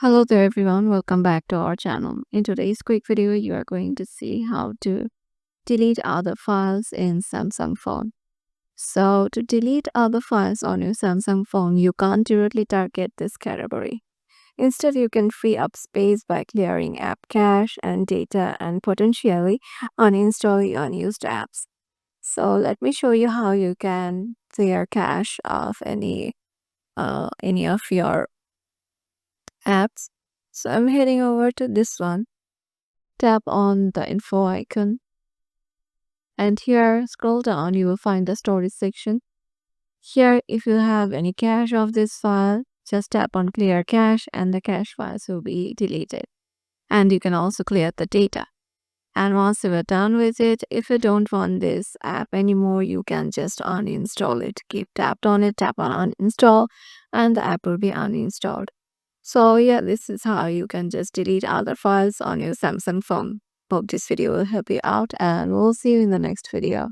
Hello there everyone, welcome back to our channel. In today's quick video, you are going to see how to delete other files in Samsung phone. So to delete other files on your Samsung phone, you can't directly target this category. Instead, you can free up space by clearing app cache and data and potentially uninstall unused apps. So let me show you how you can clear cache of any of your apps. So I'm heading over to this one. Tap on the info icon and here scroll down, you will find the storage section. Here, if you have any cache of this file, just tap on clear cache and the cache files will be deleted. And you can also clear the data. And once you are done with it, if you don't want this app anymore, you can just uninstall it. Keep tapped on it, tap on uninstall, and the app will be uninstalled. So yeah, this is how you can just delete other files on your Samsung phone. Hope this video will help you out and we'll see you in the next video.